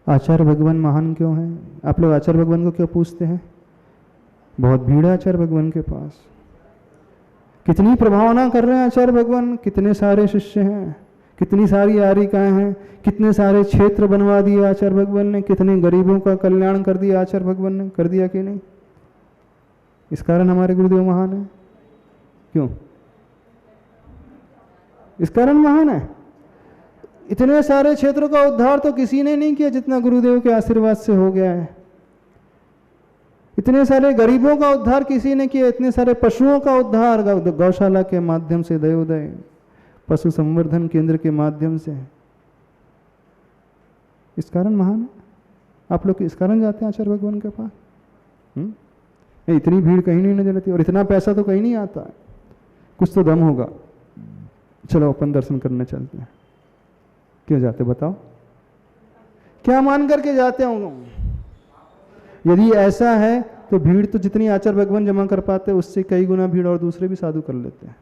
आचार्य भगवान महान क्यों हैं? आप लोग आचार्य भगवान को क्यों पूछते हैं? बहुत भीड़ है आचार्य भगवान के पास। कितनी प्रभावना कर रहे हैं आचार्य भगवान, कितने सारे शिष्य हैं, कितनी सारी आरिकाएं हैं, कितने सारे क्षेत्र बनवा दिए आचार्य भगवान ने, कितने गरीबों का कल्याण कर दिया आचार्य भगवान ने, कर दिया कि नहीं? इस कारण हमारे गुरुदेव महान है। क्यों? इस कारण महान है। इतने सारे क्षेत्रों का उद्धार तो किसी ने नहीं किया जितना गुरुदेव के आशीर्वाद से हो गया है। इतने सारे गरीबों का उद्धार किसी ने किया, इतने सारे पशुओं का उद्धार गौशाला के माध्यम से, दयोदय पशु संवर्धन केंद्र के माध्यम से। इस कारण महान है। आप लोग इस कारण जाते हैं आचार्य भगवान के पास। इतनी भीड़ कहीं नहीं नजर आती और इतना पैसा तो कहीं नहीं आता है। कुछ तो दम होगा। चलो अपन दर्शन करने चलते हैं। क्यों जाते बताओ? क्या मान करके जाते होंगे? यदि ऐसा है तो भीड़ तो जितनी आचार्य भगवान जमा कर पाते उससे कई गुना भीड़ और दूसरे भी साधु कर लेते हैं।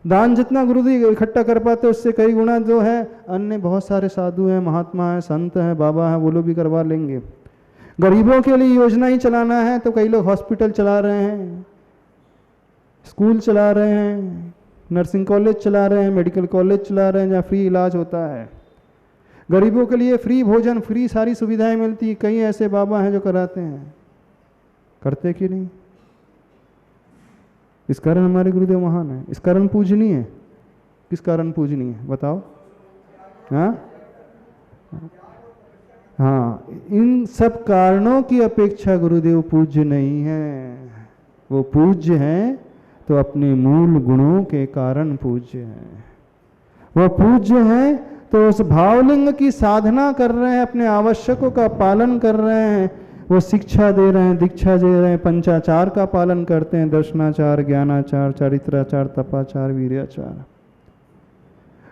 दान जितना गुरुदेव इकट्ठा कर पाते उससे कई गुना जो है अन्य बहुत सारे साधु हैं, महात्मा हैं, संत हैं, बाबा हैं, वो लोग भी करवा लेंगे। गरीबों के लिए योजना ही चलाना है तो कई लोग हॉस्पिटल चला रहे हैं, स्कूल चला रहे हैं, नर्सिंग कॉलेज चला रहे हैं, मेडिकल कॉलेज चला रहे हैं जहाँ फ्री इलाज होता है। गरीबों के लिए फ्री भोजन, फ्री सारी सुविधाएं मिलती। कई ऐसे बाबा हैं जो कराते हैं। करते कि नहीं? इस कारण हमारे गुरुदेव महान है। इस कारण पूजनीय है। किस कारण पूजनीय है बताओ? हाँ, इन सब कारणों की अपेक्षा गुरुदेव पूज्य नहीं है। वो पूज्य हैं तो अपने मूल गुणों के कारण पूज्य हैं। वो पूज्य हैं तो उस भावलिंग की साधना कर रहे हैं, अपने आवश्यकों का पालन कर रहे हैं, वो शिक्षा दे रहे हैं, दीक्षा दे रहे हैं, पंचाचार का पालन करते हैं, दर्शनाचार, ज्ञानाचार, चारित्राचार, तपाचार, वीर्याचार।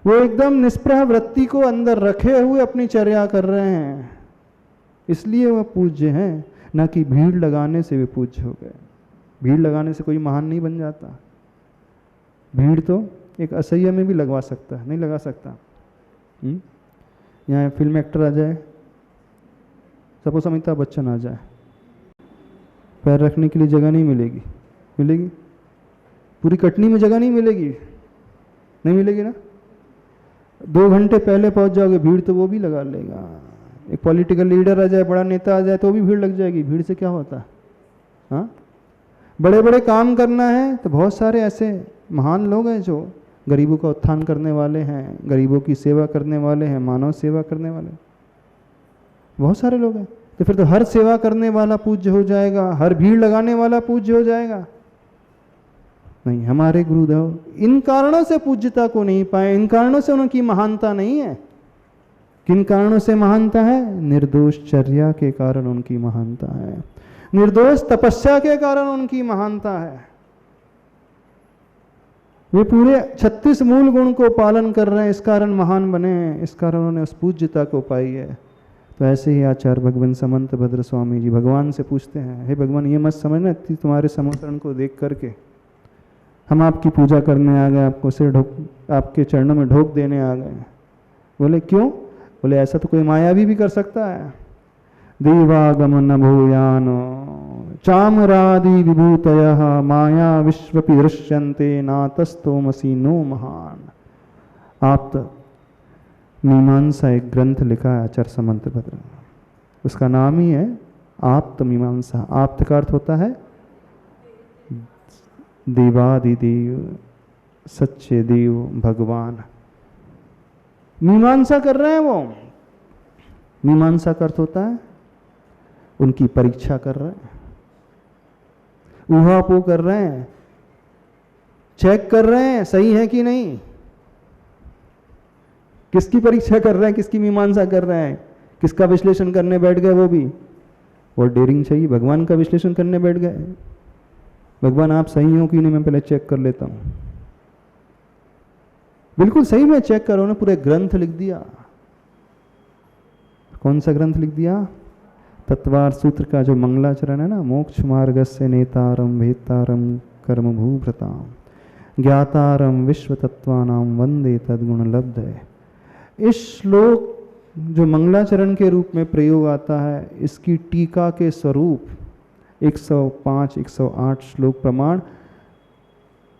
वो एकदम निष्प्रह वृत्ति को अंदर रखे हुए अपनी चर्या कर रहे हैं, इसलिए वह पूज्य हैं। न कि भीड़ लगाने से वे पूज्य हो गए। भीड़ लगाने से कोई महान नहीं बन जाता। भीड़ तो एक असह्य में भी लगवा सकता है, नहीं लगा सकता। यहाँ फिल्म एक्टर आ जाए, सपोज अमिताभ बच्चन आ जाए, पैर रखने के लिए जगह नहीं मिलेगी। मिलेगी? पूरी कटनी में जगह नहीं मिलेगी, नहीं मिलेगी ना। 2 घंटे पहले पहुंच जाओगे, भीड़ तो वो भी लगा लेगा। एक पॉलिटिकल लीडर आ जाए, बड़ा नेता आ जाए तो भी भीड़ लग जाएगी। भीड़ से क्या होता है? हाँ, बड़े बड़े काम करना है तो बहुत सारे ऐसे महान लोग हैं जो गरीबों का उत्थान करने वाले हैं, गरीबों की सेवा करने वाले हैं, मानव सेवा करने वाले बहुत सारे लोग हैं। तो फिर तो हर सेवा करने वाला पूज्य हो जाएगा, हर भीड़ लगाने वाला पूज्य हो जाएगा? नहीं, हमारे गुरुदेव इन कारणों से पूज्यता को नहीं पाए, इन कारणों से उनकी महानता नहीं है। किन कारणों से महानता है? निर्दोष चर्या के कारण उनकी महानता है, निर्दोष तपस्या के कारण उनकी महानता है। वे पूरे 36 मूल गुण को पालन कर रहे हैं, इस कारण महान बने हैं, इस कारण उन्होंने उस पूज्यता को पाई है। तो ऐसे ही आचार्य भगवान समंत भद्र स्वामी जी भगवान से पूछते हैं, हे भगवान, ये मत समझना तुम्हारे समर्पण को देख करके हम आपकी पूजा करने आ गए, आपको सिर ढोक, आपके चरणों में ढोक देने आ गए। बोले क्यों? बोले ऐसा तो कोई मायावी भी कर सकता है। देवागमन भूयानो चामरादि विभूतयः माया विश्वपि दृश्यन्ते नातस्तोमसि नो महान। आप्त मीमांसा एक ग्रंथ लिखा है आचार्य समंत भद्र, उसका नाम ही है आप्त मीमांसा। आप्त का अर्थ होता है देवादिदेव, सच्चे देव भगवान। मीमांसा कर रहे हैं वो। मीमांसा का अर्थ होता है उनकी परीक्षा कर रहे हैं, ऊहापोह कर रहे हैं, चेक कर रहे हैं सही है कि नहीं। किसकी परीक्षा कर रहे हैं? किसकी मीमांसा कर रहे हैं? किसका विश्लेषण करने बैठ गए? वो भी और डेयरिंग चाहिए, भगवान का विश्लेषण करने बैठ गए। भगवान आप सही हो कि नहीं, मैं पहले चेक कर लेता हूं। बिल्कुल सही में चेक करो ना, पूरे ग्रंथ लिख दिया। कौन सा ग्रंथ लिख दिया? तत्वार सूत्र का जो मंगलाचरण है ना, मोक्ष मार्गस्य नेतारम भेतारम कर्म भूभृताम ज्ञातारम विश्व तत्वानाम वंदे तद्गुण लब्धये। इस श्लोक जो मंगलाचरण के रूप में प्रयोग आता है, इसकी टीका के स्वरूप 105 108 श्लोक प्रमाण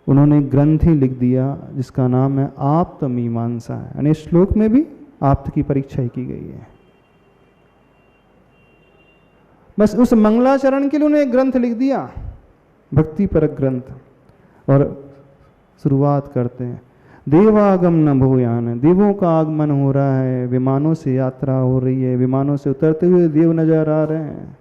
उन्होंने ग्रंथ ही लिख दिया जिसका नाम है आप्त मीमांसा है। यानी श्लोक में भी आप्त की परीक्षा ही की गई है। बस उस मंगलाचरण के लिए उन्होंने एक ग्रंथ लिख दिया, भक्ति परक ग्रंथ, और शुरुआत करते हैं देवागम न भूयान। देवों का आगमन हो रहा है, विमानों से यात्रा हो रही है, विमानों से उतरते हुए देव नजर आ रहे हैं।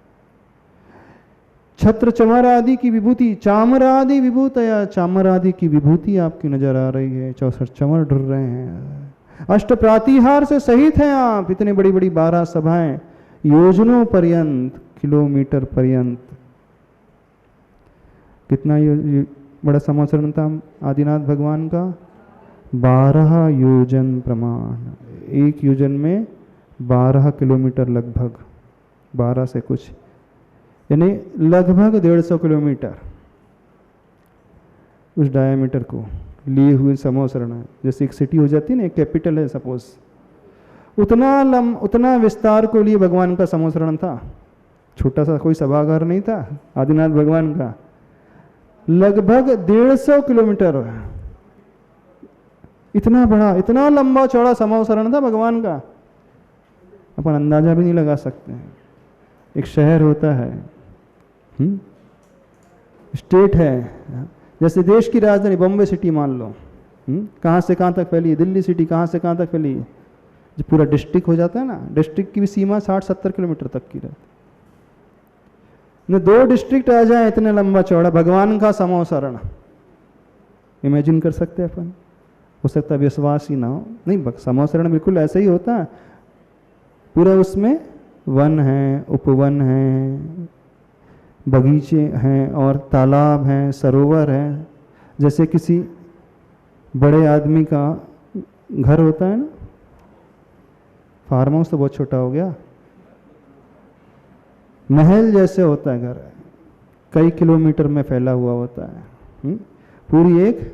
छत्र चमर आदि की विभूति, चामर आदि विभूतया, चामर आदि की विभूति आपकी नजर आ रही है। 64 चमर ढुर रहे हैं। अष्ट प्रातिहार से सहित हैं आप। इतनी बड़ी बड़ी 12 सभाएं, योजनों पर्यंत, किलोमीटर पर्यंत। कितना बड़ा समाचरण था आदिनाथ भगवान का? 12 योजन प्रमाण। एक योजन में 12 किलोमीटर लगभग, 12 से कुछ, यानी लगभग 150 किलोमीटर उस डायमीटर को लिए हुए समोसरण है। जैसे एक सिटी हो जाती है ना, एक कैपिटल है सपोज, उतना विस्तार को लिए भगवान का समोसरण था। छोटा सा कोई सभागार नहीं था आदिनाथ भगवान का, लगभग 150 किलोमीटर। इतना बड़ा, इतना लंबा चौड़ा समोसरण था भगवान का, अपन अंदाजा भी नहीं लगा सकते हैं। एक शहर होता है, स्टेट है, जैसे देश की राजधानी बॉम्बे सिटी मान लो, कहाँ से कहाँ तक फैली है, दिल्ली सिटी कहाँ से कहाँ तक फैली है, जो पूरा डिस्ट्रिक्ट हो जाता है ना, डिस्ट्रिक्ट की भी सीमा 60-70 किलोमीटर तक की रहती। 2 डिस्ट्रिक्ट आ जाए इतने लंबा चौड़ा भगवान का समोसरण, इमेजिन कर सकते हैं अपन? हो सकता है विश्वास ही ना हो। नहीं, समोसरण बिल्कुल ऐसा ही होता है। पूरा उसमें वन है, उपवन है, बगीचे हैं और तालाब हैं, सरोवर है। जैसे किसी बड़े आदमी का घर होता है ना, फार्म हाउस तो बहुत छोटा हो गया, महल जैसे होता है घर, कई किलोमीटर में फैला हुआ होता है। पूरी एक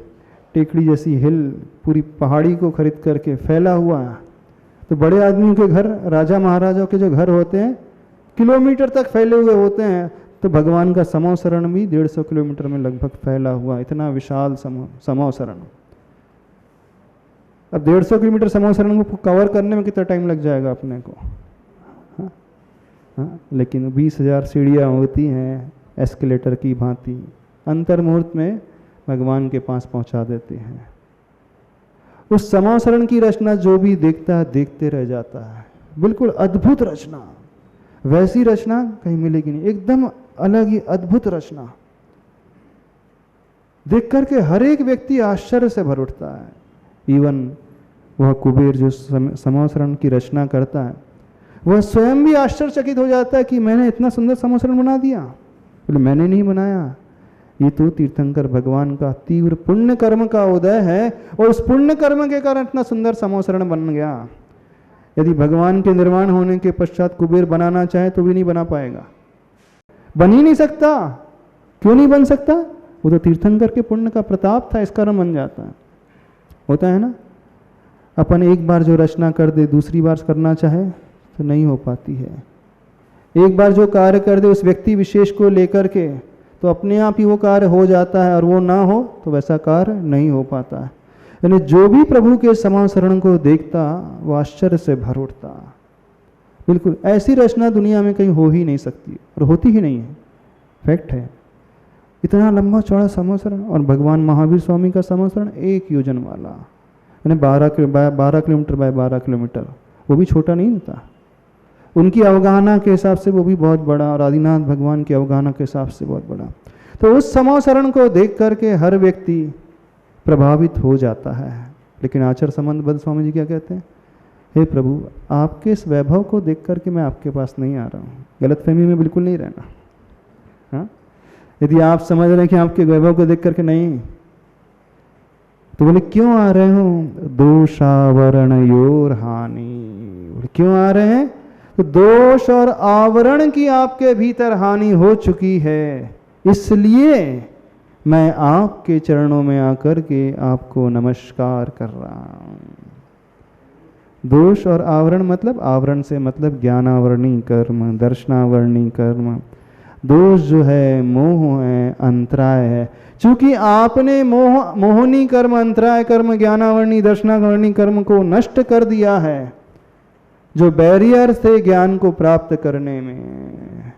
टेकड़ी जैसी हिल, पूरी पहाड़ी को खरीद करके फैला हुआ है। तो बड़े आदमियों के घर, राजा महाराजाओं के जो घर होते हैं, किलोमीटर तक फैले हुए होते हैं। तो भगवान का समोसरण भी 150 किलोमीटर में लगभग फैला हुआ, इतना विशाल समोसरण। अब 150 किलोमीटर समोसरण को कवर करने में कितना टाइम लग जाएगा अपने को? हाँ, लेकिन 20,000 सीढ़ियाँ होती हैं एस्केलेटर की भांति, अंतर मुहूर्त में भगवान के पास पहुंचा देते हैं। उस समोसरण की रचना जो भी देखता है देखते रह जाता है। बिल्कुल अद्भुत रचना, वैसी रचना कहीं मिलेगी नहीं, एकदम अलग ही अद्भुत रचना। देख करके हर एक व्यक्ति आश्चर्य से भर उठता है। इवन वह कुबेर जो समोसरण की रचना करता है, वह स्वयं भी आश्चर्यचकित हो जाता है कि मैंने इतना सुंदर समोसरण बना दिया। बोले मैंने नहीं बनाया, ये तो तीर्थंकर भगवान का तीव्र पुण्य कर्म का उदय है, और उस पुण्य कर्म के कारण इतना सुंदर समोसरण बन गया। यदि भगवान के निर्वाण होने के पश्चात कुबेर बनाना चाहे तो भी नहीं बना पाएगा, बन ही नहीं सकता। क्यों नहीं बन सकता? वो तो तीर्थंकर के पुण्य का प्रताप था, इस कारण बन जाता है। होता है ना, अपन एक बार जो रचना कर दे दूसरी बार करना चाहे तो नहीं हो पाती है। एक बार जो कार्य कर दे उस व्यक्ति विशेष को लेकर के तो अपने आप ही वो कार्य हो जाता है, और वो ना हो तो वैसा कार्य नहीं हो पाता है। यानी जो भी प्रभु के समोसरण को देखता वो आश्चर्य से भर उठता। बिल्कुल ऐसी रचना दुनिया में कहीं हो ही नहीं सकती, और होती ही नहीं है, फैक्ट है। इतना लंबा चौड़ा समोसरण, और भगवान महावीर स्वामी का समोसरण 1 योजन वाला, यानी 12 किलोमीटर बाय 12 किलोमीटर, वो भी छोटा नहीं था। उनकी अवगाहना के हिसाब से वो भी बहुत बड़ा, और आदिनाथ भगवान की अवगाहना के हिसाब से बहुत बड़ा। तो उस समोसरण को देख करके हर व्यक्ति प्रभावित हो जाता है। लेकिन आचार्य संबंध स्वामी जी क्या कहते हैं? हे प्रभु, आपके इस वैभव को देख करके मैं आपके पास नहीं आ रहा हूँ। गलतफहमी में बिल्कुल नहीं रहना। हाँ, यदि आप समझ रहे हैं कि आपके वैभव को देख करके नहीं, तो बोले क्यों आ रहे हो? दोषावरण योर हानि। क्यों आ रहे हैं? तो दोष और आवरण की आपके भीतर हानि हो चुकी है, इसलिए मैं आपके चरणों में आकर के आपको नमस्कार कर रहा हूं। दोष और आवरण मतलब, आवरण से मतलब ज्ञानावरणी कर्म, दर्शनावरणी कर्म। दोष जो है मोह है, अंतराय है। चूंकि आपने मोहनी कर्म, अंतराय कर्म, ज्ञानावरणी, दर्शनावरणी कर्म को नष्ट कर दिया है, जो बैरियर थे ज्ञान को प्राप्त करने में,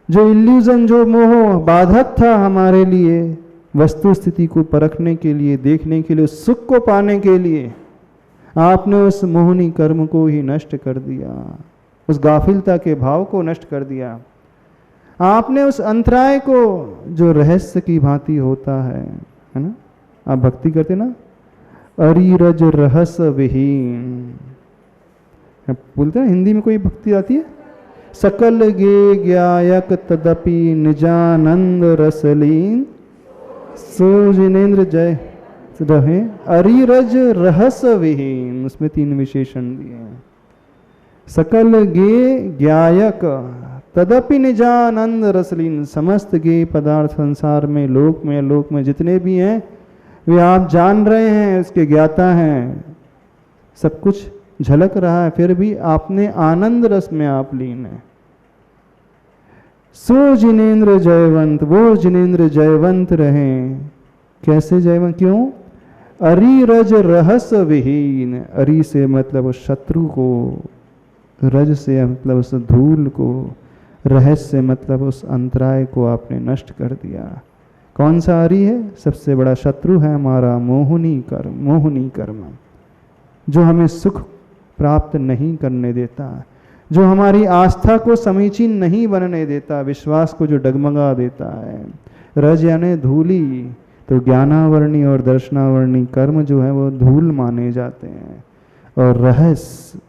जो इल्यूजन, जो मोह बाधक था हमारे लिए वस्तु स्थिति को परखने के लिए, देखने के लिए, सुख को पाने के लिए, आपने उस मोहनी कर्म को ही नष्ट कर दिया, उस गाफिलता के भाव को नष्ट कर दिया। आपने उस अंतराय को, जो रहस्य की भांति होता है ना, आप भक्ति करते ना, अरिरज रहस विहीन, बोलते हैं हिंदी में कोई भक्ति आती है, सकल गे ज्ञायक तदपि निजानंद रसलीन, सो जिनेन्द्र जय रहे अरिरज रहस विहीन। उसमें 3 विशेषण दिए हैं। सकल गे ज्ञायक तदपि निजानंद रसलीन, समस्त गे पदार्थ संसार में, लोक में जितने भी हैं वे आप जान रहे हैं, उसके ज्ञाता हैं, सब कुछ झलक रहा है, फिर भी आपने आनंद रस में आप लीन है। सो जिनेन्द्र जयवंत, वो जिनेन्द्र जयवंत रहें। कैसे जयवंत, क्यों? अरिरज रहस विहीन, अरि से मतलब उस शत्रु को, रज से मतलब उस धूल को, रहस्य मतलब उस अंतराय को आपने नष्ट कर दिया। कौन सा अरि है? सबसे बड़ा शत्रु है हमारा मोहनी कर्म, जो हमें सुख प्राप्त नहीं करने देता, जो हमारी आस्था को समीचीन नहीं बनने देता, विश्वास को जो डगमगा देता है। रज यानी धूली, तो ज्ञानावरणी और दर्शनावरणी कर्म जो है वो धूल माने जाते हैं। और रहस्य,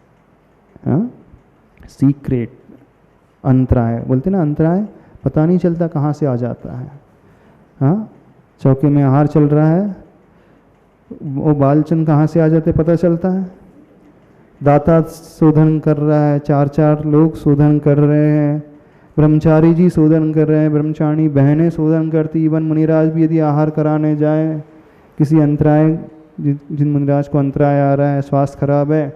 सीक्रेट, अंतराय बोलते ना, अंतराय पता नहीं चलता कहाँ से आ जाता है। हाँ, चौके में आहार चल रहा है, वो बालचंद कहाँ से आ जाते पता चलता है। दाता शोधन कर रहा है, 4 लोग शोधन कर रहे हैं, ब्रह्मचारी जी शोधन कर रहे हैं, ब्रह्मचारी बहनें शोधन करती, इवन मुनिराज भी यदि आहार कराने जाए, किसी अंतराय, जिन मुनिराज को अंतराय आ रहा है, स्वास्थ्य खराब है,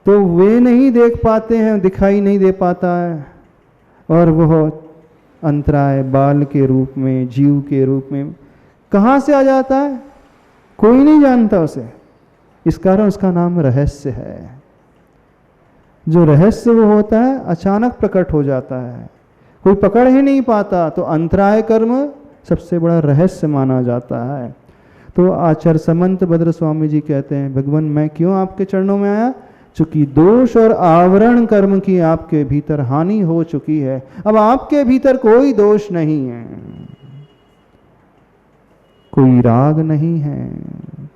तो वे नहीं देख पाते हैं, दिखाई नहीं दे पाता है, और वह अंतराय बाल के रूप में, जीव के रूप में कहाँ से आ जाता है, कोई नहीं जानता उसे। इस कारण उसका नाम रहस्य है। जो रहस्य वो होता है अचानक प्रकट हो जाता है, कोई पकड़ ही नहीं पाता, तो अंतराय कर्म सबसे बड़ा रहस्य माना जाता है। तो आचार्य समंत भद्र स्वामी जी कहते हैं, भगवान मैं क्यों आपके चरणों में आया? चूंकि दोष और आवरण कर्म की आपके भीतर हानि हो चुकी है, अब आपके भीतर कोई दोष नहीं है, कोई राग नहीं है,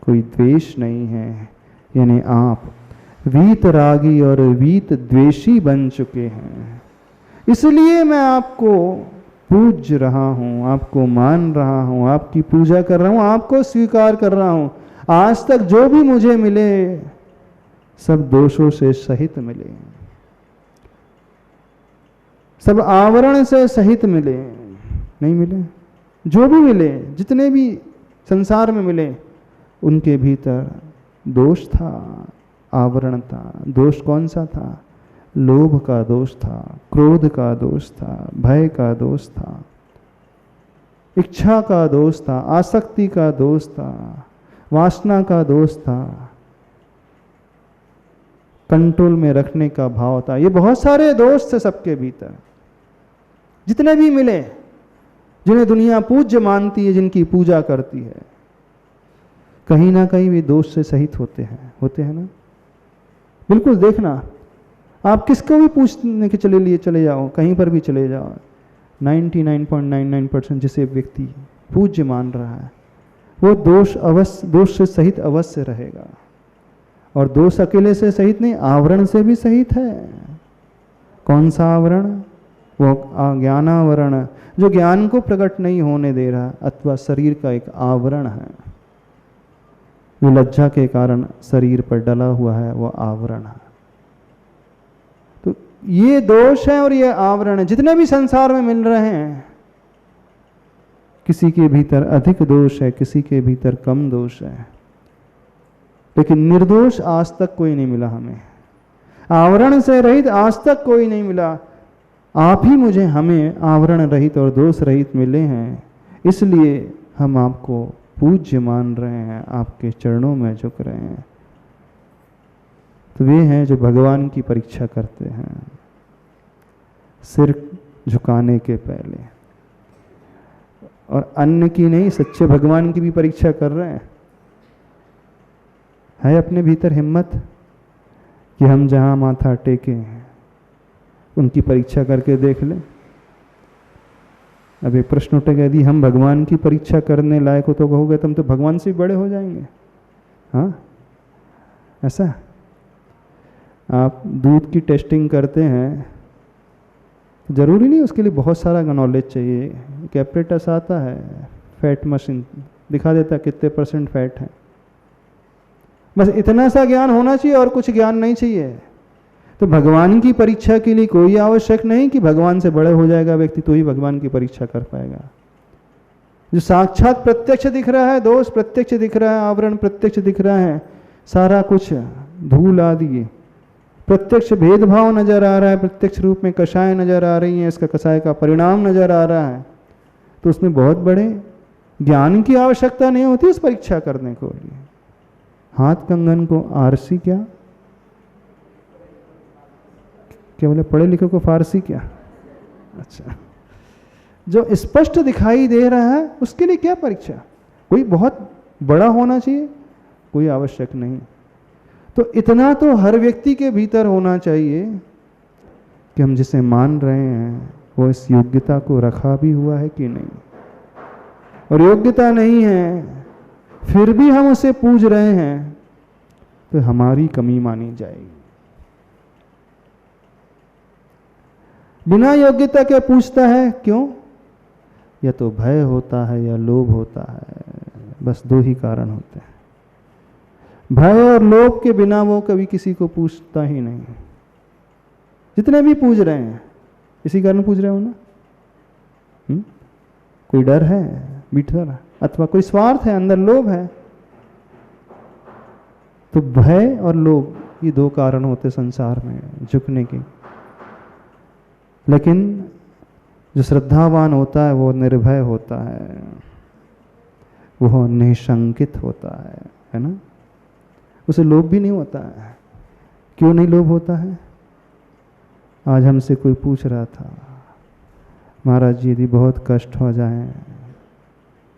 कोई द्वेष नहीं है, यानी आप वीत रागी और वीत द्वेषी बन चुके हैं। इसलिए मैं आपको पूज रहा हूं, आपको मान रहा हूं, आपकी पूजा कर रहा हूं, आपको स्वीकार कर रहा हूं। आज तक जो भी मुझे मिले सब दोषों से सहित मिले, सब आवरण से सहित मिले, नहीं मिले, जो भी मिले, जितने भी संसार में मिले, उनके भीतर दोष था, आवरण था। दोष कौन सा था? लोभ का दोष था, क्रोध का दोष था, भय का दोष था, इच्छा का दोष था, आसक्ति का दोष था, वासना का दोष था, कंट्रोल में रखने का भाव था। ये बहुत सारे दोष थे सबके भीतर, जितने भी मिले, जिन्हें दुनिया पूज्य मानती है, जिनकी पूजा करती है, कहीं ना कहीं वे दोष से सहित होते हैं ना। बिल्कुल देखना, आप किसको भी पूछने के चले जाओ, कहीं पर भी चले जाओ, 99.99% जिसे व्यक्ति पूज्य मान रहा है वो दोष से सहित अवश्य रहेगा। और दोष अकेले से सहित नहीं, आवरण से भी सहित है। कौन सा आवरण? वो ज्ञानावरण, जो ज्ञान को प्रकट नहीं होने दे रहा, अथवा शरीर का एक आवरण है, वो लज्जा के कारण शरीर पर डला हुआ है, वो आवरण है। तो ये दोष है और ये आवरण है, जितने भी संसार में मिल रहे हैं, किसी के भीतर अधिक दोष है, किसी के भीतर कम दोष है। लेकिन निर्दोष आज तक कोई नहीं मिला हमें, आवरण से रहित आज तक कोई नहीं मिला। आप ही मुझे हमें आवरण रहित और दोष रहित मिले हैं, इसलिए हम आपको पूज्य मान रहे हैं, आपके चरणों में झुक रहे हैं। तो वे हैं जो भगवान की परीक्षा करते हैं सिर झुकाने के पहले, और अन्य की नहीं, सच्चे भगवान की भी परीक्षा कर रहे हैं। है अपने भीतर हिम्मत कि हम जहां माथा टेके उनकी परीक्षा करके देख लें। अब एक प्रश्न उठेगा, यदि हम भगवान की परीक्षा करने लायक हो तो कहोगे तुम तो भगवान से भी बड़े हो जाएंगे। हाँ, ऐसा आप दूध की टेस्टिंग करते हैं, जरूरी नहीं उसके लिए बहुत सारा नॉलेज चाहिए। एक एपरेटस आता है, फैट मशीन दिखा देता है कितने % फैट है, बस इतना सा ज्ञान होना चाहिए और कुछ ज्ञान नहीं चाहिए। तो भगवान की परीक्षा के लिए कोई आवश्यक नहीं कि भगवान से बड़े हो जाएगा व्यक्ति तो ही भगवान की परीक्षा कर पाएगा। जो साक्षात प्रत्यक्ष दिख रहा है, दोष प्रत्यक्ष दिख रहा है, आवरण प्रत्यक्ष दिख रहा है, सारा कुछ धूल आदि प्रत्यक्ष भेदभाव नजर आ रहा है, प्रत्यक्ष रूप में कषाय नजर आ रही है, इसका कषाय का परिणाम नजर आ रहा है, तो उसमें बहुत बड़े ज्ञान की आवश्यकता नहीं होती उस परीक्षा करने को लिए। हाथ कंगन को आरसी क्या बोले, पढ़े लिखे को फारसी क्या? अच्छा, जो स्पष्ट दिखाई दे रहा है उसके लिए क्या परीक्षा? कोई बहुत बड़ा होना चाहिए, कोई आवश्यक नहीं। तो इतना तो हर व्यक्ति के भीतर होना चाहिए कि हम जिसे मान रहे हैं वो इस योग्यता को रखा भी हुआ है कि नहीं, और योग्यता नहीं है फिर भी हम उसे पूज रहे हैं तो हमारी कमी मानी जाएगी। बिना योग्यता के पूछता है, क्यों? या तो भय होता है या लोभ होता है, बस दो ही कारण होते हैं। भय और लोभ के बिना वो कभी किसी को पूछता ही नहीं। जितने भी पूछ रहे हैं इसी कारण पूछ रहे हो ना। कोई डर है भीतर, अथवा कोई स्वार्थ है, अंदर लोभ है, तो भय और लोभ ये दो कारण होते संसार में झुकने के। लेकिन जो श्रद्धावान होता है वो निर्भय होता है, वो निशंकित होता है ना। उसे लोभ भी नहीं होता है। क्यों नहीं लोभ होता है? आज हमसे कोई पूछ रहा था, महाराज जी यदि बहुत कष्ट हो जाए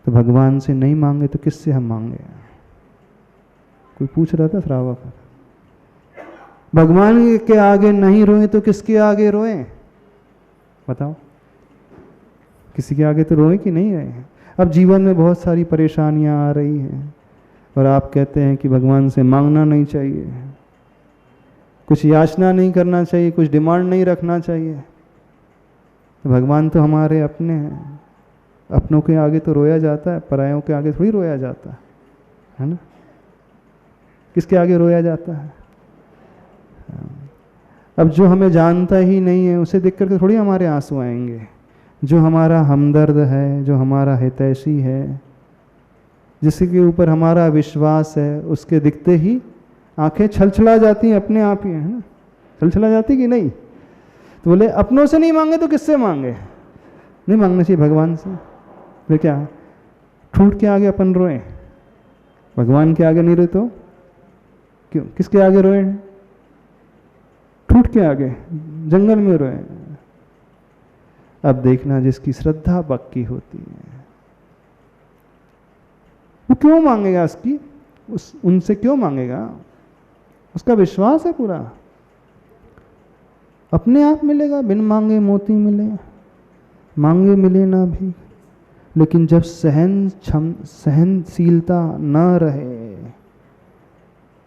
तो भगवान से नहीं मांगे तो किससे हम मांगे? कोई पूछ रहा था श्रावक, भगवान के आगे नहीं रोए तो किसके आगे रोए? बताओ, किसी के आगे तो रोए कि नहीं रहे? अब जीवन में बहुत सारी परेशानियां आ रही हैं और आप कहते हैं कि भगवान से मांगना नहीं चाहिए, कुछ याचना नहीं करना चाहिए, कुछ डिमांड नहीं रखना चाहिए। तो भगवान तो हमारे अपने हैं, अपनों के आगे तो रोया जाता है, परायों के आगे थोड़ी रोया जाता है ना। किसके आगे रोया जाता है? अब जो हमें जानता ही नहीं है उसे देख करके थोड़ी हमारे आंसू आएंगे। जो हमारा हमदर्द है, जो हमारा हितैषी है, जिसके ऊपर हमारा विश्वास है, उसके दिखते ही आंखें छलछला जाती हैं अपने आप ही, है ना। छलछला जाती कि नहीं? तो बोले अपनों से नहीं मांगे तो किससे मांगे? नहीं मांगना चाहिए भगवान से। फिर क्या ठूठ के आगे अपन रोए? भगवान के आगे नहीं रोए तो क्यों? किसके आगे रोए? ठूठ के आगे, जंगल में रोए। अब देखना, जिसकी श्रद्धा पक्की होती है वो क्यों मांगेगा? उनसे क्यों मांगेगा? उसका विश्वास है पूरा, अपने आप मिलेगा। बिन मांगे मोती मिले, मांगे मिले ना भी। लेकिन जब सहनशीलता न रहे,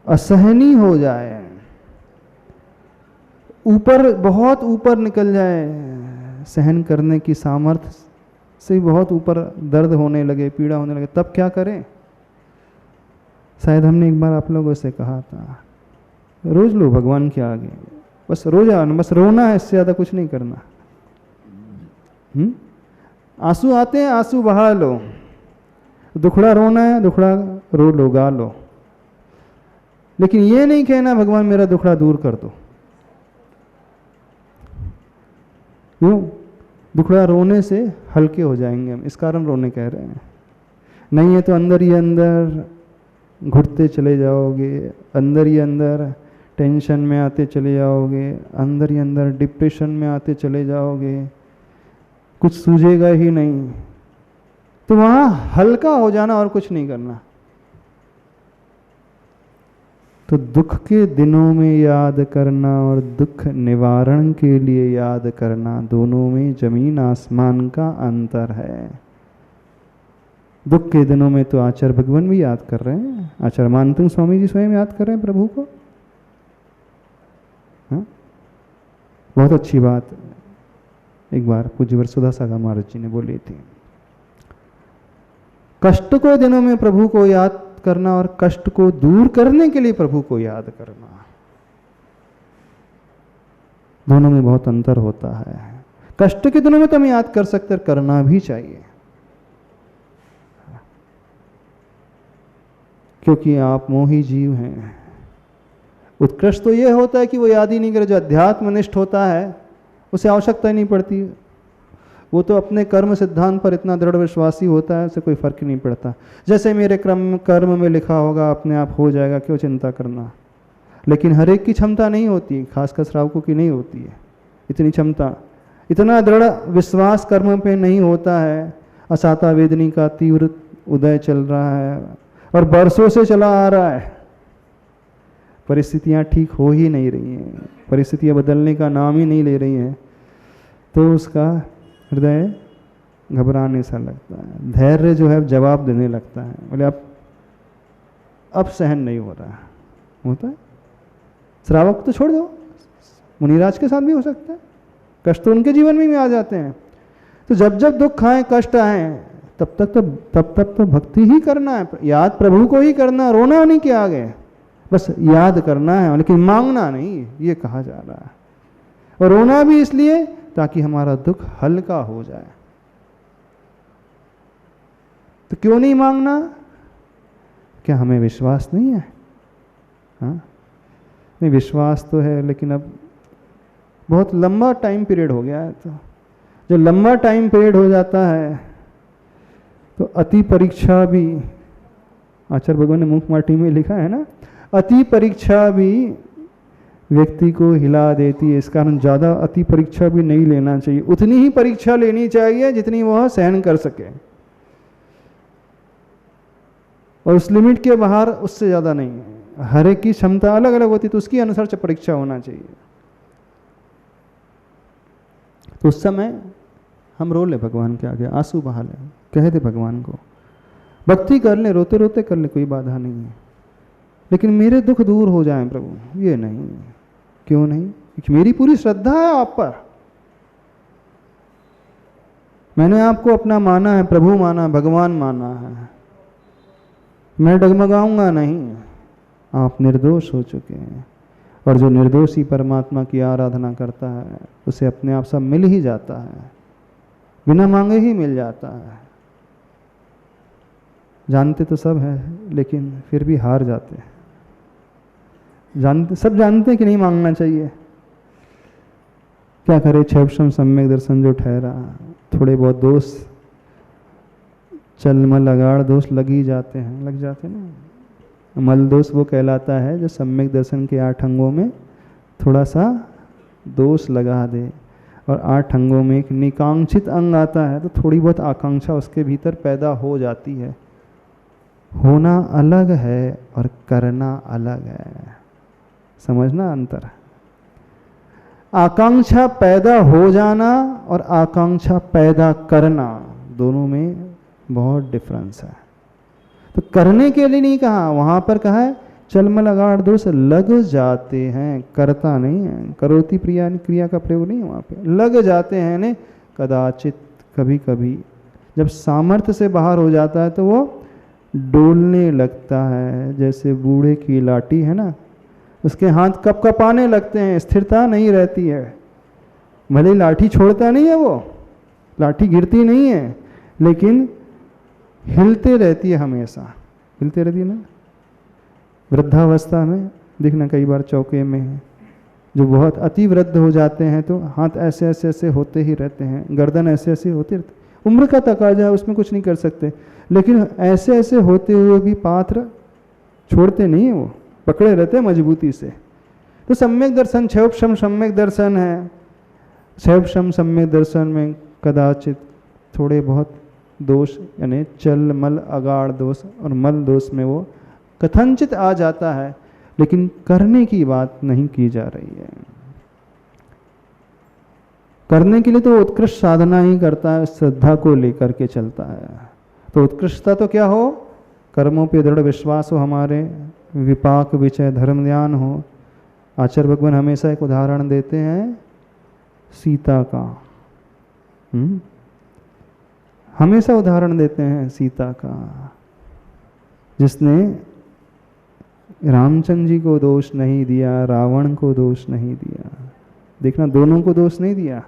असहनीय हो जाए, ऊपर बहुत ऊपर निकल जाए, सहन करने की सामर्थ्य से बहुत ऊपर दर्द होने लगे, पीड़ा होने लगे, तब क्या करें? शायद हमने एक बार आप लोगों से कहा था, रोज लो भगवान के आगे, बस रोजा, बस रोना है, इससे ज्यादा कुछ नहीं करना। आंसू आते हैं, आंसू बहा लो। दुखड़ा रोना है, दुखड़ा रो लो, गा लो। लेकिन ये नहीं कहना भगवान मेरा दुखड़ा दूर कर दो। क्यों? दुखड़ा रोने से हल्के हो जाएंगे हम, इस कारण रोने कह रहे हैं। नहीं है तो अंदर ही अंदर घुटते चले जाओगे, अंदर ही अंदर टेंशन में आते चले जाओगे, अंदर ही अंदर डिप्रेशन में आते चले जाओगे, कुछ सूझेगा ही नहीं। तो वहाँ हल्का हो जाना और कुछ नहीं करना। तो दुख के दिनों में याद करना और दुख निवारण के लिए याद करना, दोनों में जमीन आसमान का अंतर है। दुख के दिनों में तो आचार्य भगवान भी याद कर रहे हैं, आचार्य मानतंग स्वामी जी स्वयं याद कर रहे हैं प्रभु को। हाँ, बहुत अच्छी बात एक बार पूज्य वरसुधा सागर महाराज जी ने बोली थी। कष्ट को दिनों में प्रभु को याद करना और कष्ट को दूर करने के लिए प्रभु को याद करना, दोनों में बहुत अंतर होता है। कष्ट के दिनों में तो हम याद कर सकते, करना भी चाहिए, क्योंकि आप मोही जीव हैं। उत्कृष्ट तो यह होता है कि वो याद ही नहीं करे। जो अध्यात्मनिष्ठ होता है उसे आवश्यकता ही नहीं पड़ती, वो तो अपने कर्म सिद्धांत पर इतना दृढ़ विश्वासी होता है, उसे कोई फर्क ही नहीं पड़ता। जैसे मेरे कर्म में लिखा होगा अपने आप हो जाएगा, क्यों चिंता करना। लेकिन हर एक की क्षमता नहीं होती, खासकर श्रावकों की नहीं होती है इतनी क्षमता, इतना दृढ़ विश्वास कर्म पे नहीं होता है। असाता वेदनी का तीव्र उदय चल रहा है और बरसों से चला आ रहा है, परिस्थितियां ठीक हो ही नहीं रही हैं, परिस्थितियां बदलने का नाम ही नहीं ले रही हैं, तो उसका हृदय घबराने सा लगता है, धैर्य जो है जवाब देने लगता है, बोले अब सहन नहीं हो रहा होता है। श्रावक तो छोड़ दो, मुनिराज के साथ भी हो सकता है, कष्ट तो उनके जीवन में भी आ जाते हैं। तो जब जब दुख आए, कष्ट आए, तब तक तो भक्ति ही करना है, याद प्रभु को ही करना, रोना नहीं के आगे, बस याद करना है, लेकिन मांगना नहीं, ये कहा जा रहा है। और रोना भी इसलिए ताकि हमारा दुख हल्का हो जाए। तो क्यों नहीं मांगना? क्या हमें विश्वास नहीं है? हाँ, नहीं विश्वास तो है, लेकिन अब बहुत लंबा टाइम पीरियड हो गया है। तो जब लंबा टाइम पीरियड हो जाता है तो अति परीक्षा भी, आचार्य भगवान ने मुख माटी में लिखा है ना, अति परीक्षा भी व्यक्ति को हिला देती है। इस कारण ज़्यादा अति परीक्षा भी नहीं लेना चाहिए, उतनी ही परीक्षा लेनी चाहिए जितनी वह सहन कर सके, और उस लिमिट के बाहर उससे ज़्यादा नहीं। हर एक की क्षमता अलग अलग होती, तो उसकी अनुसार परीक्षा होना चाहिए। तो उस समय हम रो ले भगवान के आगे, आंसू बहा ले, कह दे भगवान को, भक्ति कर ले, रोते रोते कर ले, कोई बाधा नहीं है, लेकिन मेरे दुख दूर हो जाएं प्रभु, ये नहीं। क्यों नहीं? क्योंकि मेरी पूरी श्रद्धा है आप पर, मैंने आपको अपना माना है, प्रभु माना, भगवान माना है, मैं डगमगाऊंगा नहीं। आप निर्दोष हो चुके हैं, और जो निर्दोषी परमात्मा की आराधना करता है उसे अपने आप सब मिल ही जाता है, बिना मांगे ही मिल जाता है। जानते तो सब है, लेकिन फिर भी हार जाते हैं। सब जानते हैं कि नहीं मांगना चाहिए, क्या करे, क्षैपशम सम्यक दर्शन जो ठहरा, थोड़े बहुत दोष चलमल अगाड़ दोष लग ही जाते हैं, लग जाते हैं ना। मल दोष वो कहलाता है जो सम्यक दर्शन के 8 अंगों में थोड़ा सा दोष लगा दे, और 8 अंगों में एक निकांक्षित अंग आता है, तो थोड़ी बहुत आकांक्षा उसके भीतर पैदा हो जाती है। होना अलग है और करना अलग है, समझना अंतर। आकांक्षा पैदा हो जाना और आकांक्षा पैदा करना, दोनों में बहुत डिफरेंस है। तो करने के लिए नहीं कहा, वहां पर कहा है चलमल अगाड़ दोष लग जाते हैं, करता नहीं है, करोति क्रिया का प्रयोग नहीं है वहां पे, लग जाते हैं ने कदाचित, कभी कभी जब सामर्थ्य से बाहर हो जाता है तो वो डोलने लगता है। जैसे बूढ़े की लाठी है ना, उसके हाथ कप कपाने लगते हैं, स्थिरता नहीं रहती है, भले लाठी छोड़ता नहीं है, वो लाठी गिरती नहीं है, लेकिन हिलते रहती है, हमेशा हिलते रहती है ना। वृद्धावस्था में देखना कई बार चौके में है, जो बहुत अति वृद्ध हो जाते हैं तो हाथ ऐसे ऐसे ऐसे होते ही रहते हैं, गर्दन ऐसे ऐसे होती रहती, उम्र का तकाजा है, उसमें कुछ नहीं कर सकते, लेकिन ऐसे ऐसे होते हुए भी पात्र छोड़ते नहीं है, वो पकड़े रहते हैं मजबूती से। तो सम्यक दर्शन, क्षयोपशम सम्यक दर्शन है। क्षयोपशम सम्यक दर्शन में कदाचित थोड़े बहुत दोष यानी चल मल अगाढ़ दोष और मल दोष में वो कथनचित आ जाता है, लेकिन करने की बात नहीं की जा रही है। करने के लिए तो उत्कृष्ट साधना ही करता है, श्रद्धा को लेकर के चलता है। तो उत्कृष्टता तो क्या हो, कर्मों पे दृढ़ विश्वास हो, हमारे विपाक विचय धर्म ध्यान हो। आचार्य भगवान हमेशा एक उदाहरण देते हैं सीता का, हमेशा उदाहरण देते हैं सीता का, जिसने रामचंद्र जी को दोष नहीं दिया, रावण को दोष नहीं दिया। देखना, दोनों को दोष नहीं दिया,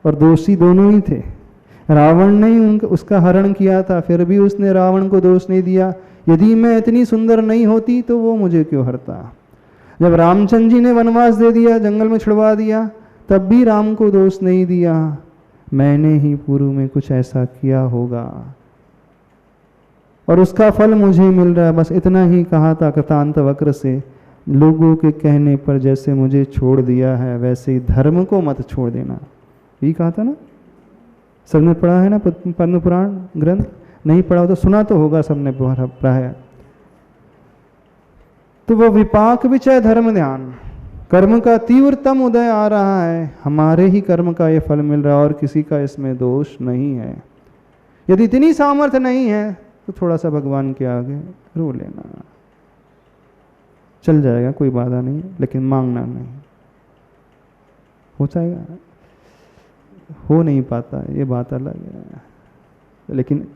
और दोषी दोनों ही थे। रावण ने ही उसका हरण किया था, फिर भी उसने रावण को दोष नहीं दिया। यदि मैं इतनी सुंदर नहीं होती तो वो मुझे क्यों हरता। जब रामचंद्र जी ने वनवास दे दिया, जंगल में छुड़वा दिया, तब भी राम को दोष नहीं दिया, मैंने ही पूर्व में कुछ ऐसा किया होगा और उसका फल मुझे मिल रहा है। बस इतना ही कहा था कृतांत वक्र से, लोगों के कहने पर जैसे मुझे छोड़ दिया है वैसे ही धर्म को मत छोड़ देना, यही कहा था ना। सबने पढ़ा है ना पद्म पुराण ग्रंथ, नहीं पढ़ा हो तो सुना तो होगा सबने प्राय। तो वह विपाक विचय धर्म ध्यान, कर्म का तीव्रतम उदय आ रहा है, हमारे ही कर्म का ये फल मिल रहा है और किसी का इसमें दोष नहीं है। यदि इतनी सामर्थ्य नहीं है तो थोड़ा सा भगवान के आगे रो लेना, चल जाएगा, कोई बाधा नहीं, लेकिन मांगना नहीं। हो जाएगा, हो नहीं पाता, ये बात अलग है। लेकिन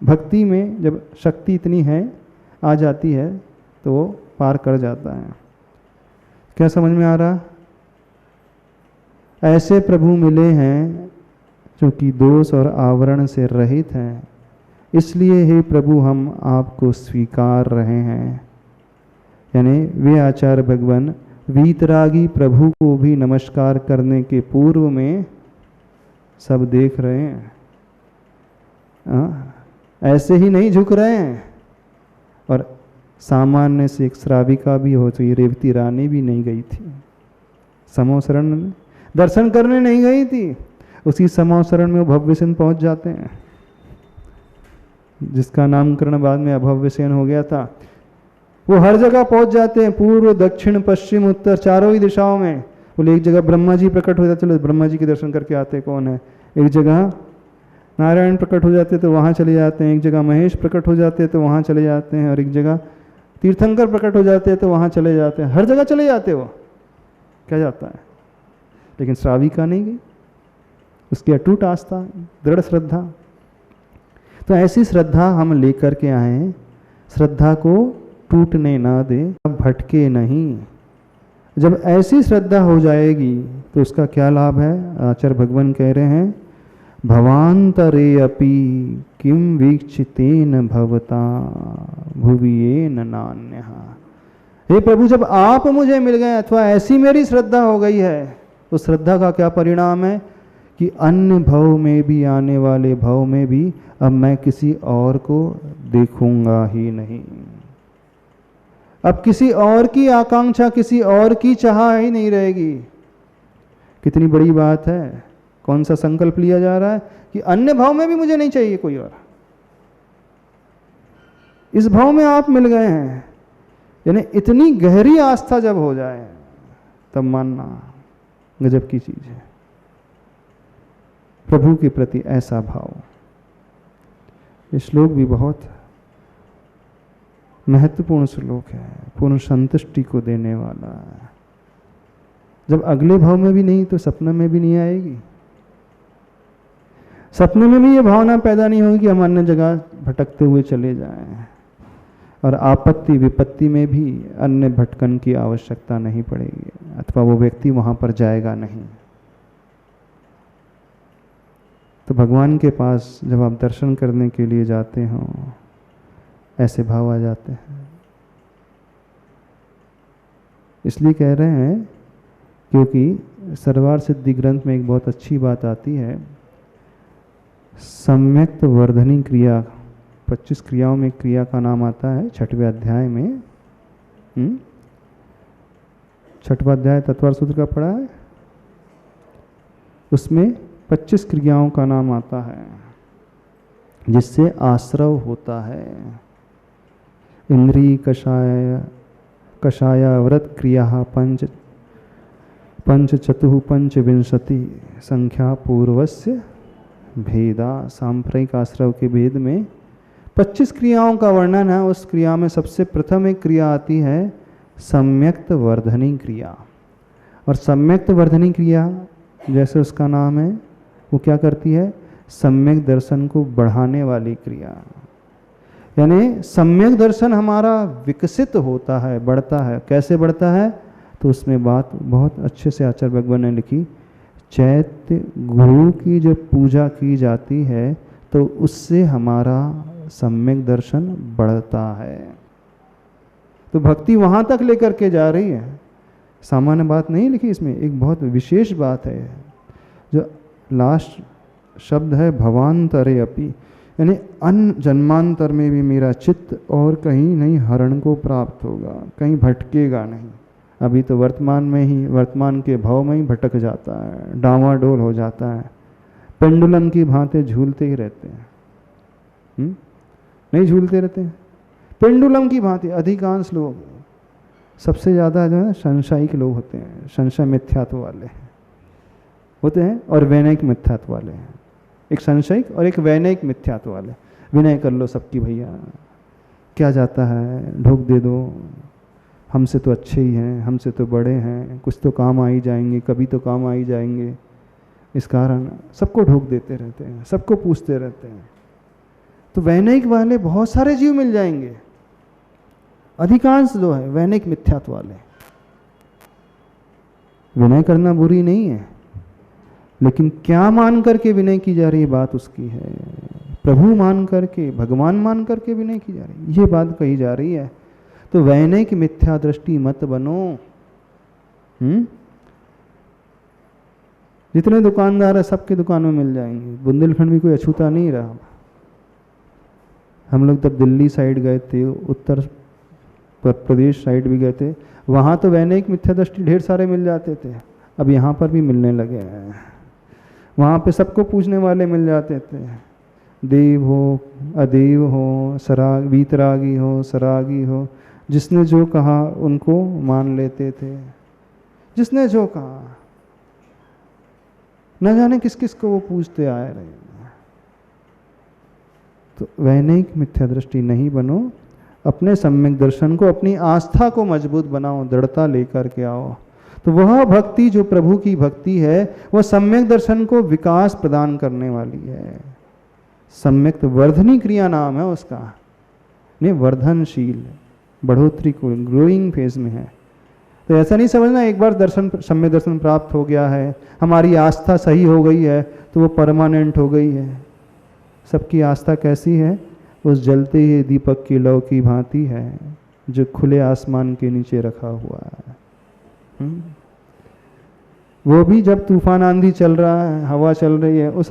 भक्ति में जब शक्ति इतनी है, आ जाती है, तो वो पार कर जाता है। क्या समझ में आ रहा? ऐसे प्रभु मिले हैं जो कि दोष और आवरण से रहित हैं, इसलिए हे प्रभु हम आपको स्वीकार रहे हैं। यानी वे आचार्य भगवान वीतरागी प्रभु को भी नमस्कार करने के पूर्व में सब देख रहे हैं, ऐसे ही नहीं झुक रहे हैं। और सामान्य से एक श्राविका भी हो, तो ये रेवती रानी भी नहीं गई थी समोसरण में, दर्शन करने नहीं गई थी। उसी समोसरण में वो भव्यसेन पहुंच जाते हैं, जिसका नामकरण बाद में अभव्यसेन हो गया था। वो हर जगह पहुंच जाते हैं, पूर्व दक्षिण पश्चिम उत्तर चारों ही दिशाओं में। बोले एक जगह ब्रह्मा जी प्रकट हो जाते, चलो ब्रह्मा जी के दर्शन करके आते कौन है। एक जगह नारायण प्रकट हो जाते तो वहाँ चले जाते हैं, एक जगह महेश प्रकट हो जाते तो वहाँ चले जाते हैं, और एक जगह तीर्थंकर प्रकट हो जाते हैं तो वहाँ चले जाते हैं। हर जगह चले जाते वो, क्या जाता है। लेकिन श्राविका नहीं गई, उसकी अटूट आस्था, दृढ़ श्रद्धा। तो ऐसी श्रद्धा हम लेकर के आए, श्रद्धा को टूटने ना दे, भटके नहीं। जब ऐसी श्रद्धा हो जाएगी तो उसका क्या लाभ है। आचार्य भगवान कह रहे हैं, भवांतरे अपि किम वीक्षितेन भवता भुवियेन नान्यः। हे प्रभु, जब आप मुझे मिल गए अथवा ऐसी मेरी श्रद्धा हो गई है, तो श्रद्धा का क्या परिणाम है कि अन्य भव में भी, आने वाले भव में भी अब मैं किसी और को देखूंगा ही नहीं। अब किसी और की आकांक्षा, किसी और की चाह ही नहीं रहेगी। कितनी बड़ी बात है। कौन सा संकल्प लिया जा रहा है कि अन्य भाव में भी मुझे नहीं चाहिए कोई और, इस भाव में आप मिल गए हैं। यानी इतनी गहरी आस्था जब हो जाए तब मानना गजब की चीज है। प्रभु के प्रति ऐसा भाव। ये श्लोक भी बहुत महत्वपूर्ण श्लोक है, पूर्ण संतुष्टि को देने वाला है। जब अगले भाव में भी नहीं तो सपने में भी नहीं आएगी। सपने में भी ये भावना पैदा नहीं होगी कि हम अन्य जगह भटकते हुए चले जाएं, और आपत्ति विपत्ति में भी अन्य भटकन की आवश्यकता नहीं पड़ेगी, अथवा वो व्यक्ति वहां पर जाएगा नहीं। तो भगवान के पास जब आप दर्शन करने के लिए जाते हो, ऐसे भाव आ जाते हैं। इसलिए कह रहे हैं क्योंकि सर्वार सिद्धि ग्रंथ में एक बहुत अच्छी बात आती है, सम्यक्त वर्धनी क्रिया, 25 क्रियाओं में क्रिया का नाम आता है 6वें अध्याय में। 6वां अध्याय तत्वार सूत्र का पढ़ा है, उसमें 25 क्रियाओं का नाम आता है जिससे आश्रव होता है। इंद्रिय कषाय व्रत क्रिया पंच चतुः पंचविंशति संख्या पूर्वस्य भेदा। सांप्रदायिक आश्रव के भेद में 25 क्रियाओं का वर्णन है। उस क्रिया में सबसे प्रथम एक क्रिया आती है सम्यक्त वर्धनी क्रिया। और सम्यक्त वर्धनी क्रिया जैसे उसका नाम है, वो क्या करती है? सम्यक दर्शन को बढ़ाने वाली क्रिया। यानी सम्यक दर्शन हमारा विकसित होता है, बढ़ता है। कैसे बढ़ता है? तो उसमें बात बहुत अच्छे से आचार्य भगवान ने लिखी, चैत्य गुरु की जब पूजा की जाती है तो उससे हमारा सम्यक दर्शन बढ़ता है। तो भक्ति वहाँ तक लेकर के जा रही है, सामान्य बात नहीं लिखी इसमें, एक बहुत विशेष बात है। जो लास्ट शब्द है भवांतरे अपि, यानी अन्य जन्मांतर में भी मेरा चित्त और कहीं नहीं हरण को प्राप्त होगा, कहीं भटकेगा नहीं। अभी तो वर्तमान में ही, वर्तमान के भाव में ही भटक जाता है, डावाडोल हो जाता है, पेंडुलम की भांति झूलते ही रहते हैं। नहीं झूलते रहते हैं? पेंडुलम की भांति अधिकांश लोग, सबसे ज़्यादा जो है संशयिक लोग होते हैं, संशय मिथ्यात्व वाले होते हैं और वैनयिक मिथ्यात्व वाले हैं। एक संशयिक और एक वैनयिक मिथ्यात्व वाले। विनय कर लो सबकी भैया, क्या जाता है, ढोक दे दो, हमसे तो अच्छे ही हैं, हमसे तो बड़े हैं, कुछ तो काम आ ही जाएंगे, कभी तो काम आ ही जाएंगे। इस कारण सबको ढोक देते रहते हैं, सबको पूछते रहते हैं। तो वैनयिक वाले बहुत सारे जीव मिल जाएंगे, अधिकांश जो है वैनयिक मिथ्यात्व वाले। विनय करना बुरी नहीं है, लेकिन क्या मान करके विनय की जा रही है बात उसकी है। प्रभु मान करके, भगवान मान करके विनय की जा रही है, ये बात कही जा रही है। तो वैनयिक मिथ्या दृष्टि मत बनो। जितने दुकानदार है सबके दुकान में मिल जाएंगे, बुंदेलखंड भी कोई अछूता नहीं रहा। हम लोग तब दिल्ली साइड गए थे, उत्तर प्रदेश साइड भी गए थे, वहाँ तो वैनयिक मिथ्या दृष्टि ढेर सारे मिल जाते थे। अब यहाँ पर भी मिलने लगे हैं। वहाँ पे सबको पूछने वाले मिल जाते थे, देव हो अदेव हो, वीतरागी हो सरागी हो, जिसने जो कहा उनको मान लेते थे। जिसने जो कहा, न जाने किस किस को वो पूछते आए रहे। तो वैनयिक मिथ्या दृष्टि नहीं बनो, अपने सम्यक दर्शन को, अपनी आस्था को मजबूत बनाओ, दृढ़ता लेकर के आओ। तो वह भक्ति जो प्रभु की भक्ति है, वह सम्यक दर्शन को विकास प्रदान करने वाली है। सम्यक वर्धनी क्रिया नाम है उसका, नहीं वर्धनशील, बढ़ोतरी को, ग्रोइंग फेज में है। तो ऐसा नहीं समझना एक बार दर्शन, सम्यक दर्शन प्राप्त हो गया है, हमारी आस्था सही हो गई है तो वो परमानेंट हो गई है। सबकी आस्था कैसी है? उस जलते हुए दीपक की लौ की भांति है जो खुले आसमान के नीचे रखा हुआ है। वो भी जब तूफान आंधी चल रहा है, हवा चल रही है, उस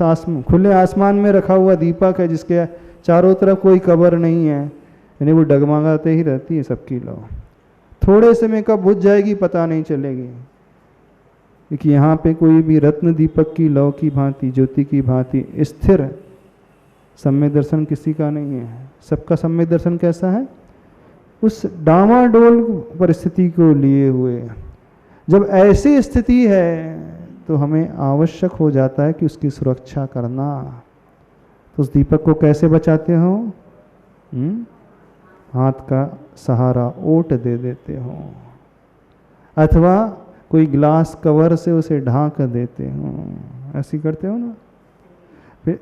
खुले आसमान में रखा हुआ दीपक है जिसके चारों तरफ कोई कबर नहीं है, यानी वो डगमगाते ही रहती है सबकी लौ। थोड़े समय कब बुझ जाएगी पता नहीं चलेगी, क्योंकि यहाँ पे कोई भी रत्न दीपक की लौ की भांति, ज्योति की भांति स्थिर सम्यक दर्शन किसी का नहीं है। सबका सम्यक दर्शन कैसा है? उस डामाडोल परिस्थिति को लिए हुए। जब ऐसी स्थिति है तो हमें आवश्यक हो जाता है कि उसकी सुरक्षा करना। तो उस दीपक को कैसे बचाते हो? हाथ का सहारा ओट दे देते हो, अथवा कोई ग्लास कवर से उसे ढांक देते हो, ऐसी करते हो ना। फिर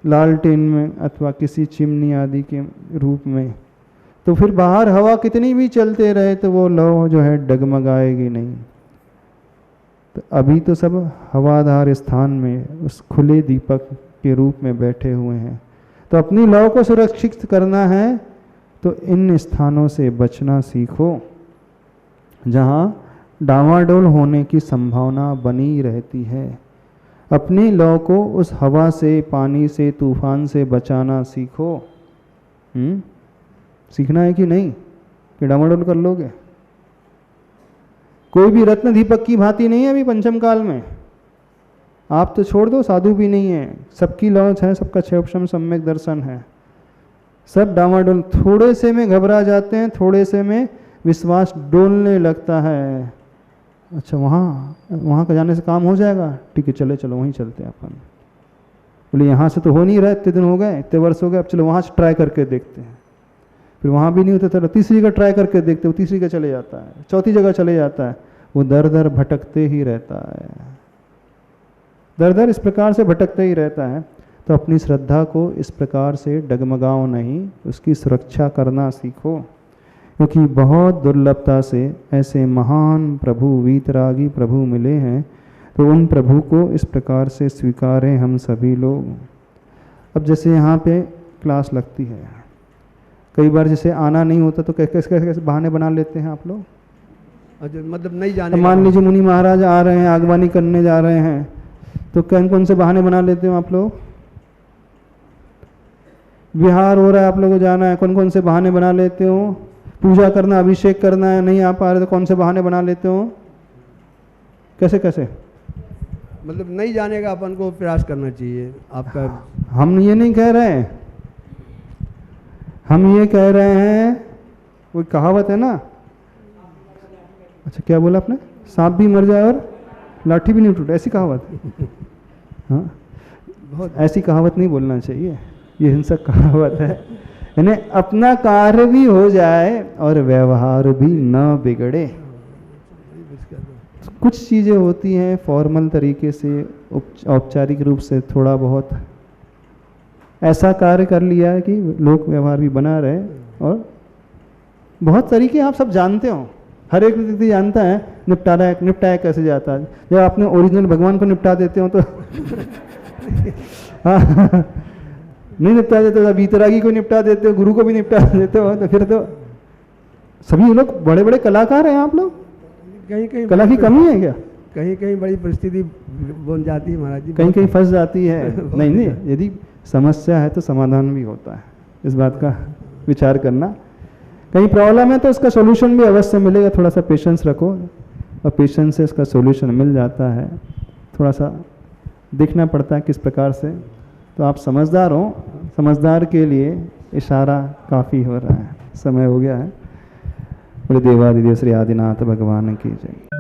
लालटेन में अथवा किसी चिमनी आदि के रूप में, तो फिर बाहर हवा कितनी भी चलते रहे तो वो लौ जो है डगमगाएगी नहीं। तो अभी तो सब हवादार स्थान में उस खुले दीपक के रूप में बैठे हुए हैं। तो अपनी लौ को सुरक्षित करना है तो इन स्थानों से बचना सीखो। जहाँ डावाडोल होने की संभावना बनी रहती है। अपनी लौ को उस हवा से, पानी से, तूफान से बचाना सीखो। सीखना है कि नहीं कि डावाडोल कर लोगे? कोई भी रत्न दीपक की भांति नहीं है अभी पंचम काल में। आप तो छोड़ दो, साधु भी नहीं है, सबकी लौच है, सबका क्षयोपशम सम्यक दर्शन है, सब डावाडोल। थोड़े से में घबरा जाते हैं, थोड़े से में विश्वास डोलने लगता है। अच्छा वहाँ का जाने से काम हो जाएगा, ठीक है चलो वहीं चलते हैं अपन। बोले यहाँ से तो हो नहीं रहा, इतने दिन हो गए, इतने वर्ष हो गए, अब चलो वहाँ से ट्राई करके देखते हैं। फिर वहाँ भी नहीं होता, चलो तीसरी जगह ट्राई करके देखते, वो तीसरी जगह चले जाता है, चौथी जगह चले जाता है, वो दर दर भटकते ही रहता है, दर दर इस प्रकार से भटकते ही रहता है। तो अपनी श्रद्धा को इस प्रकार से डगमगाओ नहीं, उसकी सुरक्षा करना सीखो, क्योंकि बहुत दुर्लभता से ऐसे महान प्रभु, वीतरागी प्रभु मिले हैं। तो उन प्रभु को इस प्रकार से स्वीकारें हम सभी लोग। अब जैसे यहाँ पे क्लास लगती है, कई बार जैसे आना नहीं होता तो कैसे बहाने बना लेते हैं आप लोग। मतलब नहीं जाने, मान लीजिए मुनि महाराज आ रहे हैं, आगवानी करने जा रहे हैं, तो कौन से बहाने बना लेते हो आप लोग? विहार हो रहा है, आप लोगों को जाना है, कौन से बहाने बना लेते हो? पूजा करना, अभिषेक करना है, नहीं आ पा रहे तो कौन से बहाने बना लेते हो? कैसे? मतलब नहीं जाने का अपन को प्रयास करना चाहिए आपका। हम ये नहीं कह रहे हैं, हम ये कह रहे हैं, कोई कहावत है ना, अच्छा क्या बोला आपने? सांप भी मर जाए और लाठी भी नहीं टूटे, ऐसी कहावत। हाँ, बहुत ऐसी कहावत नहीं बोलना चाहिए, ये हिंसक कहावत है। यानी अपना कार्य भी हो जाए और व्यवहार भी न बिगड़े। कुछ चीज़ें होती हैं फॉर्मल तरीके से, औपचारिक रूप से थोड़ा बहुत ऐसा कार्य कर लिया है कि लोक व्यवहार भी बना रहे, और बहुत तरीके आप सब जानते हो, हर एक व्यक्ति जानता है निपटाया कैसे जाता है। जब आपने ओरिजिनल भगवान को निपटा देते हो तो हाँ, नहीं निपटा देते हो, वीतरागी को निपटा देते हो, गुरु को भी निपटा देते हो, तो फिर तो सभी लोग बड़े बड़े कलाकार हैं। आप लोग कहीं कला की कमी है क्या? कहीं बड़ी परिस्थिति बन जाती है महाराज जी, कहीं फंस जाती है। नहीं, यदि समस्या है तो समाधान भी होता है, इस बात का विचार करना। कहीं प्रॉब्लम है तो उसका सोल्यूशन भी अवश्य मिलेगा, थोड़ा सा पेशेंस रखो और पेशेंस से इसका सोल्यूशन मिल जाता है। थोड़ा सा देखना पड़ता है किस प्रकार से। तो आप समझदार हो, समझदार के लिए इशारा काफ़ी हो रहा है, समय हो गया है। बोले देवादिदेव श्री आदिनाथ भगवान की जय।